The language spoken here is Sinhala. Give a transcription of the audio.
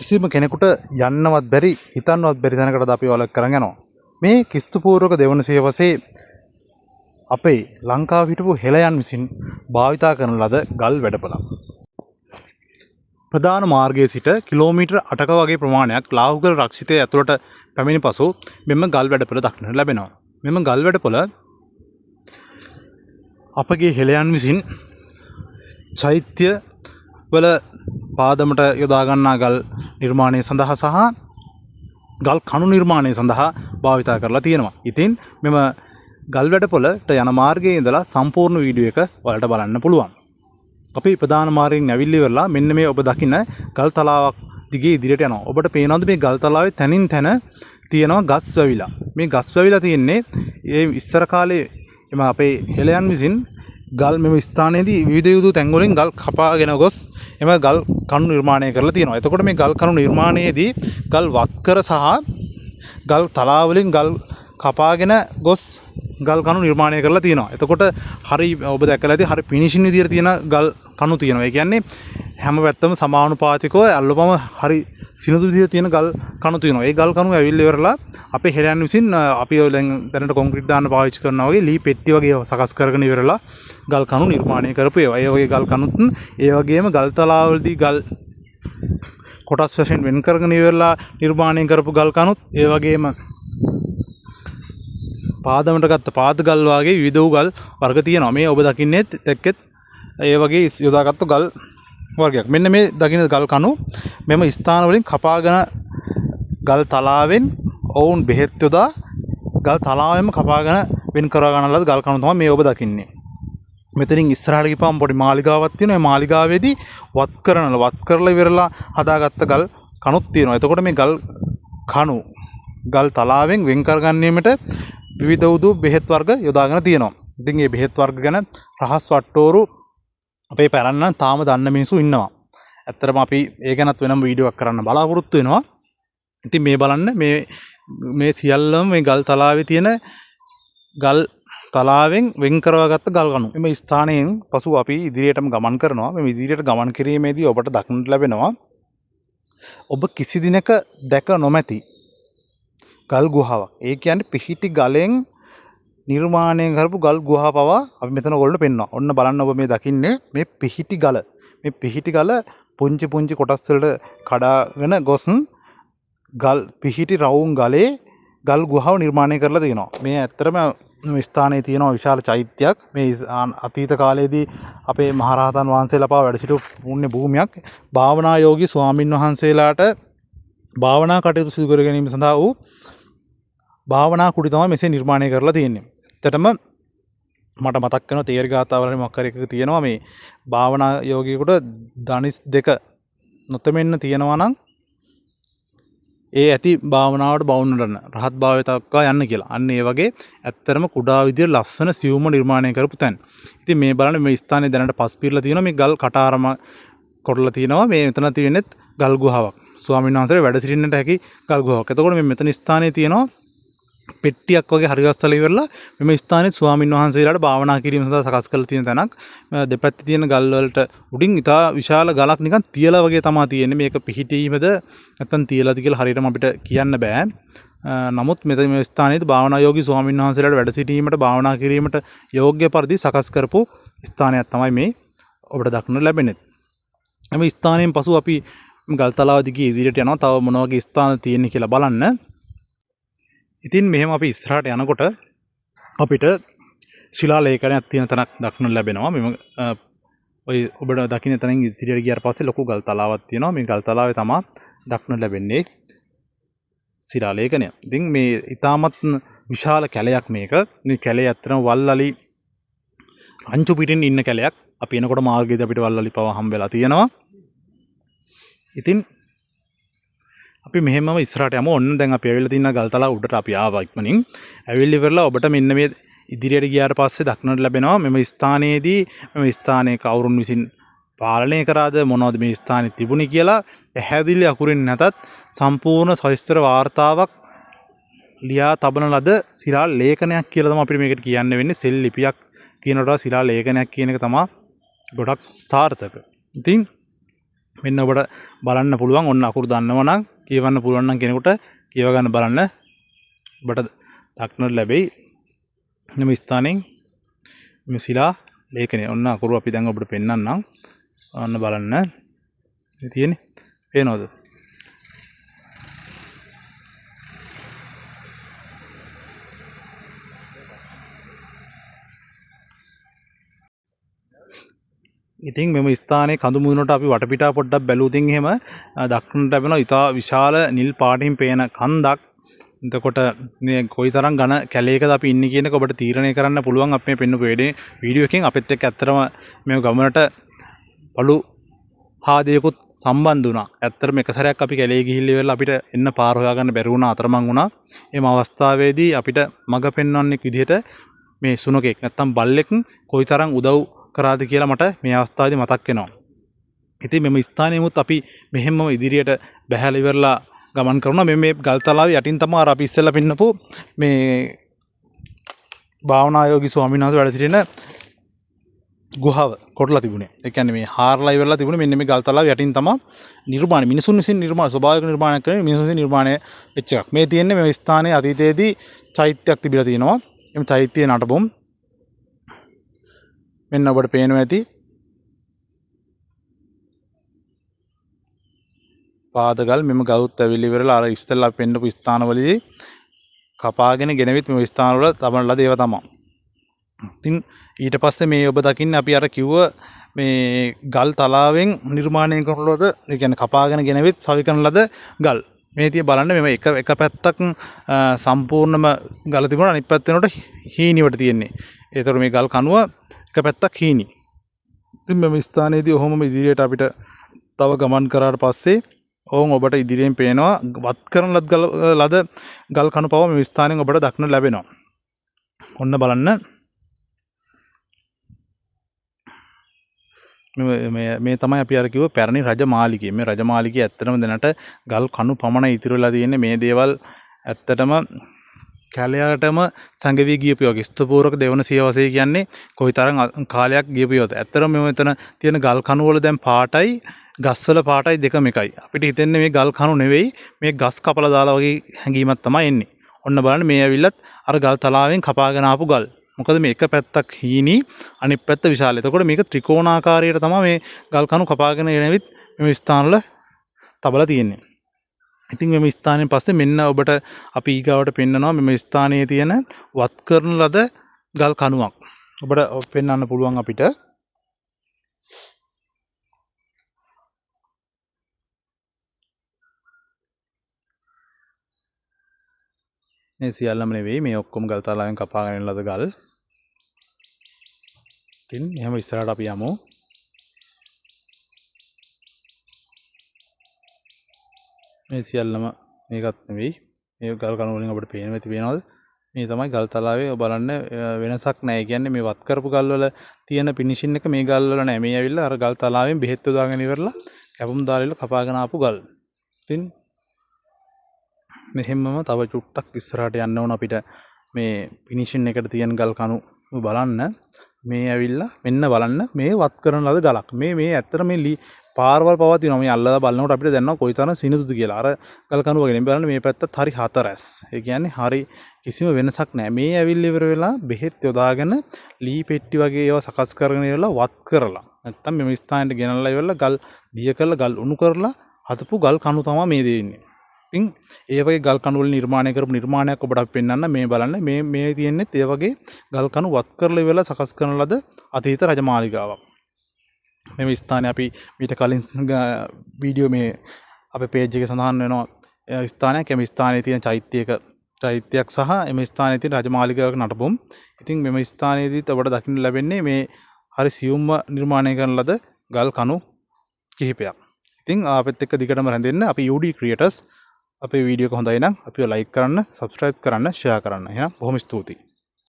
කිසිම කෙනෙකුට යන්නවත් බැරි හිතන්නවත් බැරි තැනකට අපි ඔයාලා කරන් යනවා. මේ ක්‍රිස්තුපූර්වක දෙවන සියවසේ අපේ ලංකාව හිටපු හෙළයන් විසින් භාවිතා කරන ලද ගල් වැඩපළක්. ප්‍රධාන මාර්ගයේ සිට කිලෝමීටර් 8ක වගේ ප්‍රමාණයක් ලාහුගල රක්ෂිතය ඇතුළට පැමිණි පසු මෙම ගල් වැඩපළ දක්නට ලැබෙනවා. මෙම ගල් වැඩපළ අපගේ හෙළයන් විසින් චෛත්‍ය වල පාදමට යොදා ගන්නා ගල් නිර්මාණය සඳහා සහ ගල් කණු නිර්මාණය සඳහා භාවිතා කරලා තියෙනවා. ඉතින් මෙම ගල් වැඩපළට යන මාර්ගයේ ඉඳලා සම්පූර්ණ වීඩියෝ එක ඔයාලට බලන්න පුළුවන්. අපි ප්‍රධාන මාර්ගයෙන් ඇවිල්ලි ඉවරලා මෙන්න මේ ඔබ දකින්න ගල් තලාවක් දිගේ ඉදිරියට යනවා. ඔබට පේනවද මේ ගල් තලාවේ තනින් තන තියෙනවා ගස් වැවිලා. මේ ගස් වැවිලා තියෙන්නේ ඒ ඉස්සර කාලේ එම අපේ හෙළයන් විසින් ගල් මෙම ස්ථානයේදී විවිධ යුතු තැන් වලින් ගල් කපාගෙන ගොස් එම ගල් කණු නිර්මාණය කරලා තියෙනවා. එතකොට මේ ගල් කණු නිර්මාණයේදී ගල් වක්කර සහ ගල් තලාව වලින් ගල් කපාගෙන ගොස් ගල් කණු නිර්මාණය කරලා තියෙනවා. එතකොට හරි ඔබ දැකලා ඇති හරි ෆිනිෂින් විදියට තියෙන ගල් කණු තියෙනවා. ඒ කියන්නේ හැම පැත්තම සමානුපාතිකව අල්ලපම හරි සිනිඳු විදියට තියෙන ගල් කණු තියෙනවා. ඒ ගල් කණු ඇවිල්ලා ඉවරලා අපේ හෙළයන් විසින් අපි දැනට කොන්ක්‍රීට් දාන්න පාවිච්චි කරනවා වගේ ලී පෙට්ටි වගේ සකස් කරගෙන ඉවරලා ගල් කණු නිර්මාණය කරපු ඒවා. ඒ වගේ ගල් කණුත් ඒ වගේම ගල් තලාවලදී ගල් කොටස් වශයෙන් වෙන් කරගෙන ඉවරලා නිර්මාණය කරපු ගල් කණුත් ඒ වගේම පාදමට ගත්ත පාද ගල් වගේ විවිධ වූ ගල් වර්ග තියෙනවා. මේ ඔබ දකින්නේ එක්කෙත් ඒ වගේ යොදාගත්තු ගල් වර්ගයක්. මෙන්න මේ දකින්න ගල් කණු මෙම ස්ථාන වලින් කපාගෙන ගල් තලාවෙන් ඔවුන් බෙහෙත් යොදා ගල් තලාවෙම කපාගෙන වෙන් කරවා ගන්න ලද ගල් කණු තමයි මේ ඔබ දකින්නේ. මෙතනින් ඉස්සරහට ගිහපම් පොඩි මාලිගාවක් තියෙනවා. මේ මාලිගාවේදී වත් කරලා ඉවරලා හදාගත්ත ගල් කණුත් තියෙනවා. එතකොට මේ ගල් කණු ගල් තලාවෙන් වෙන් කරගැනීමට විවිධ උදු බෙහෙත් වර්ග යොදාගෙන තියෙනවා. ඉතින් මේ බෙහෙත් වර්ග ගැන රහස් වට්ටෝරු අපේ පැරණි තාම දන්න මිනිස්සු ඉන්නවා. ඇත්තටම අපි ඒ ගැනත් වෙනම වීඩියෝ එකක් කරන්න බලාපොරොත්තු වෙනවා. ඉතින් මේ බලන්න මේ සියල්ලම මේ ගල් තලාවේ තියෙන ගල් තලාවෙන් වෙන් කරවාගත්ත ගල් කණු. මේ ස්ථානයෙන් පසු අපි ඉදිරියටම ගමන් කරනවා. මේ ඉදිරියට ගමන් කිරීමේදී ඔබට දක්නට ලැබෙනවා ඔබ කිසි දිනක දැක නොමැති ගල් ගුහාවක්. ඒ කියන්නේ පිහිටි ගලෙන් නිර්මාණය කරපු ගල් ගුහා පවා අපි මෙතන ඔයගොල්ලන්ට පෙන්වනවා. ඔන්න බලන්න ඔබ මේ දකින්නේ මේ පිහිටි ගල. මේ පිහිටි ගල පුංචි පුංචි කොටස් වලට කඩාගෙන ගොස් ගල් පිහිටි රවුම් ගලේ ගල් ගුහාව නිර්මාණය කරලා තියෙනවා. මේ ඇත්තටම මේ ස්ථානයේ තියෙන විශාල චෛත්‍යයක්. මේ අතීත කාලයේදී අපේ මහරහතන් වහන්සේලා පවා වැඩ සිටු පුණ්‍ය භූමියක්. භාවනා යෝගී ස්වාමින් වහන්සේලාට භාවනා කටයුතු සිදු කර ගැනීම සඳහා වූ භාවනා කුටි තමයි මෙසේ නිර්මාණය කරලා තියෙන්නේ. ඇත්තටම මට මතක් වෙනවා තේර ගාතාවල මොකක් හරි එකක තියෙනවා මේ භාවනා යෝගියෙකුට ධනිස් දෙක නොතෙමෙන්න තියෙනවා නම් ඒ ඇති භාවනාවට බවුන්නරන රහත් භාවයට දක්වා යන්න කියලා. අන්න ඒ වගේ ඇත්තටම කුඩා විදියට ලස්සන සියුම්ම නිර්මාණය කරපු තැන්. ඉතින් මේ බලන්න මේ ස්ථානයේ දැනට පස් පිරලා තියෙනවා. මේ ගල් කටාරම කොටලා තියෙනවා. මේ මෙතන තියෙන්නේ ගල් ගුහාවක්. ස්වාමීන් වහන්සේ වැඩ සිටින්නට හැකි ගල් ගුහාවක්. එතකොට මේ මෙතන ස්ථානයේ තියෙනවා පෙට්ටියක් වගේ හරිගස්සලා ඉවරලා මෙම ස්ථානයේ ස්වාමින් වහන්සේලාට භාවනා කිරීම සඳහා සකස් කරලා තියෙන තැනක්. දෙපැත්තේ තියෙන ගල් වලට උඩින් ඉතා විශාල ගලක් නිකන් තියලා වගේ තමයි තියෙන්නේ. මේක පිහිටීමද නැත්නම් තියලාද කියලා හරියටම අපිට කියන්න බෑ. නමුත් මෙතන මේ ස්ථානයේදී භාවනා යෝගී ස්වාමින් වහන්සේලාට වැඩ සිටීමට භාවනා කිරීමට යෝග්‍ය පරිදි සකස් කරපු ස්ථානයක් තමයි මේ ඔබට දක්නට ලැබෙන්නේ. මේ ස්ථානයෙන් පසු අපි ගල් තලාව දිගේ ඉදිරියට යනවා. තව මොන වගේ ස්ථාන තියෙන්නේ කියලා බලන්න. ඉතින් මෙහෙම අපි ඉස්සරහට යනකොට අපිට ශිලා ලේඛනයක් තියෙන තැනක් දක්නට ලැබෙනවා. මෙම ඔය ඔබට දකින්න තැනින් ඉදිරියට ගියාට පස්සේ ලොකු ගල් තලාවක් තියෙනවා. මේ ගල් තලාවේ තමයි දක්නට ලැබෙන්නේ ශිලා ලේඛනය. ඉතින් මේ ඊටමත් විශාල කැලයක් මේක. මේ කැලේ ඇත්තටම වල්ලලි රංචු පිටින් ඉන්න කැලයක්. අපි එනකොට මාර්ගයේදී අපිට වල්ලලි පවා හම්බ වෙලා තියෙනවා. ඉතින් අපි මෙහෙමම ඉස්සරහට යමු. ඔන්න දැන් අපි ඇවිල්ලා තියෙන ගල් තලාව උඩට අපි ආවා ඉක්මනින්. ඇවිල්ලා ඉවරලා ඔබට මෙන්න මේ ඉදිරියට ගියාට පස්සේ දක්නට ලැබෙනවා මෙම ස්ථානයේදී මෙම ස්ථානයේ කවුරුන් විසින් පාලනය කරාද මොනවද මේ ස්ථානයේ තිබුණේ කියලා පැහැදිලි අකුරින් නැතත් සම්පූර්ණ සවිස්තර වාර්තාවක් ලියා තබන ලද ශිලා ලේඛනයක් කියලා තමයි අපිට මේකට කියන්න වෙන්නේ. සෙල් ලිපියක් කියනකොට ශිලා ලේඛනයක් කියන එක තමයි ගොඩක් සාර්ථක. ඉතින් මෙන්න ඔබට බලන්න පුළුවන් ඔන්න අකුරු දන්නවා නම් කියවන්න පුළුවන් නම් කෙනෙකුට කියව ගන්න බලන්න ඔබට දක්නට ලැබෙයි. මෙම ස්ථානයෙන් මේ ශිලා ලේඛනය ඔන්න අකුරු අපි දැන් ඔබට පෙන්නන්නම්. ඔන්න බලන්න. මේ තියෙන්නේ පේනවද? ඉතින් මෙම ස්ථානයේ කඳු මුදුනට අපි වටපිටාව පොඩ්ඩක් බැලුවොතින් එහෙම දක්නට ලැබෙනවා ඉතා විශාල නිල් පාටින් පේන කන්දක්. එතකොට මේ කොයිතරම් ඝන කැලයකද අපි ඉන්නේ කියන එක ඔබට තීරණය කරන්න පුළුවන් අපි මේ පෙන්නපු වීඩියෝ එකෙන් අපිත් එක්ක ඇත්තටම මේ ගමනට පළු හාදයකුත් සම්බන්ධ වුණා. ඇත්තටම එක සැරයක් අපි කැලේ ගිහිල්ලා ඉවරලා අපිට එන්න පාර හොයාගන්න බැරි වුණා අතරමං වුණා. එම අවස්ථාවේදී අපිට මඟ පෙන්වන්නෙක් විදිහට මේ සුනකෙක් නැත්තම් බල්ලෙක් කොයිතරම් උදව් කරාද කියලා මට මේ අවස්ථාවේදී මතක් වෙනවා. ඉතින් මෙම ස්ථානයේමුත් අපි මෙහෙම ඉදිරියට බැහැලා ඉවරලා ගමන් කරනවා. මේ ගල්තලාවේ යටින් තමයි අර අපි ඉස්සෙල්ලා පෙන්නපු මේ භාවනා යෝගී ස්වාමීන් වහන්සේ වැඩ සිටින ගුහාව කොටලා තිබුණේ. ඒ කියන්නේ මේ හාරලා ඉවරලා තිබුණේ මෙන්න මේ ගල්තලාව යටින් තමයි නිර්මාණය මිනිසුන් විසින් ස්වභාවික නිර්මාණයක් කරන මිනිසුන් විසින් නිර්මාණය වෙච්ච එකක්. මේ තියෙන්නේ මේ ස්ථානයේ අතීතයේදී චෛත්‍යයක් තිබිලා තියෙනවා. එම් චෛත්‍යයේ නටබුම් මෙන්න ඔබට පේනවා ඇති. පාදගල් මෙම ගවුත් ඇවිල්ලි ඉවරලා අර ඉස්සෙල්ලා පෙන්නපු ස්ථානවලදී කපාගෙන ගෙනවිත් මේ ස්ථානවල තමන ලද ඒවා තමයි. ඉතින් ඊට පස්සේ මේ ඔබ දකින්නේ අපි අර කිව්ව මේ ගල් තලාවෙන් නිර්මාණය කරන ලද ඒ කියන්නේ කපාගෙන ගෙනවිත් සවි කරන ලද ගල්. මේ තිය බලන්න මෙම එක පැත්තක් සම්පූර්ණම ගල තිබුණා අනිත් පැත්ත වෙනකොට හීනිවට තියෙන්නේ. ඒතර මේ ගල් කණුව එක පැත්තක් හීනි. ඉතින් මේ ස්ථානයේදී ඔහොමම ඉදිරියට අපිට තව ගමන් කරාට පස්සේ ඔවුන් ඔබට ඉදිරියෙන් පේනවා වත් කරන ලද ගල් කණු පව මේ ස්ථානයෙන් ඔබට දක්නට ලැබෙනවා. ඔන්න බලන්න. මේ තමයි අපි අර කිව්ව පැරණි රජමාලිගය. මේ රජමාලිගය ඇත්තටම දැනට ගල් කණු පමණ ඉතිරි වෙලා තියෙන්නේ. මේ දේවල් ඇත්තටම කැලයටම සංගවි ගියපු වගේ ස්තූපූරක දෙවන සියවසේ කියන්නේ කොයිතරම් කාලයක් ගියපු යොත. ඇත්තටම මෙතන තියෙන ගල් කණු වල දැන් පාටයි ගස්වල පාටයි දෙකම එකයි. අපිට හිතෙන්නේ මේ ගල් කණු නෙවෙයි මේ ගස් කපලා දාලා වගේ හැඟීමක් තමයි එන්නේ. ඔන්න බලන්න මේ ඇවිල්ලත් අර ගල් තලාවෙන් කපාගෙන ආපු ගල්. මොකද මේ එක පැත්තක් හීනි අනිත් පැත්ත විශාල. එතකොට මේක ත්‍රිකෝණාකාරයට තමයි මේ ගල් කණු කපාගෙන එනවිත් මේ ස්ථානවල තබලා තියෙන්නේ. ඉතින් මේ ස්ථානයෙන් පස්සේ මෙන්න ඔබට අපි ඊගාවට පෙන්නනවා මේ ස්ථානයේ තියෙන වත් කරන ලද ගල් කණුවක්. ඔබට පෙන්වන්න පුළුවන් අපිට. මේ සියල්ලම නෙවෙයි මේ ඔක්කොම ගල් තලාවෙන් කපාගෙන එන ලද ගල්. ඉතින් එහෙම ඉස්සරහට අපි යමු. මේ සියල්ලම මේකත් නෙවෙයි. මේ ගල් කණු වලින් අපිට පේනවා තිබෙනවද? මේ තමයි ගල් තලාවේ බලන්න වෙනසක් නැහැ. ඒ කියන්නේ මේ වත් කරපු ගල් වල තියෙන ෆිනිෂින් එක මේ ගල් වල නැහැ. මේ ඇවිල්ලා අර ගල් තලාවෙන් බෙහෙත් යොදාගෙන ඉවරලා කැපුම් දාලා කපාගෙන ආපු ගල්. ඉතින් මෙහෙමම තව චුට්ටක් ඉස්සරහට යන්න ඕන අපිට මේ ෆිනිෂින් එකට තියෙන ගල් කණු බලන්න. මේ ඇවිල්ලා මෙන්න බලන්න මේ වත් කරන ලද ගලක්. මේ ඇත්තට මේ පාරවල් පවා තියෙනවා. මේ අල්ලලා බලනකොට අපිට දැනෙනවා කොයිතරම් සිනිඳුද කියලා. අර ගල් කණු වගේ නෙමෙයි බලන්න මේ පැත්තත් හරි හතරස්. ඒ කියන්නේ හරි කිසිම වෙනසක් නැහැ. මේ ඇවිල්ලා ඉවර වෙලා බෙහෙත් යොදාගෙන ලී පෙට්ටි වගේ ඒවා සකස් කරගෙන ඉවරලා වත් කරලා. නැත්තම් මේ ස්ථානෙට ගෙනල්ලා ඉවරලා ගල් දිය කරලා ගල් උණු කරලා හදපු ගල් කණු තමයි මේ දෙන්නේ. ඉතින් ඒ වගේ ගල් කණු වල නිර්මාණය කරපු නිර්මාණයක් ඔබට අපි පෙන්නන්න මේ බලන්න මේ තියෙන්නේ ඒ වගේ ගල් කණු වත් කරලා ඉවරලා සකස් කරන ලද අතීත රජමාලිගාවක්. මේ ස්ථානයේ අපි මීට කලින් වීඩියෝ මේ අපේ පේජ් එකේ සඳහන් වෙනවා ස්ථානයක්. මේ ස්ථානයේ තියෙන චෛත්‍යයක් සහ මේ ස්ථානයේ තියෙන රජමාලිගාවක නටබුම්. ඉතින් මෙම ස්ථානයේදීත් ඔබට දකින්න ලැබෙන්නේ මේ හරි සියුම්ම නිර්මාණය කරන ලද ගල් කණු කිහිපයක්. ඉතින් අපිත් එක්ක දිගටම රැඳෙන්න. අපි UD Creators අපේ වීඩියෝ එක හොඳයි නම් අපිව ලයික් කරන්න, subscribe කරන්න, share කරන්න. එහෙනම් බොහොම ස්තුතියි.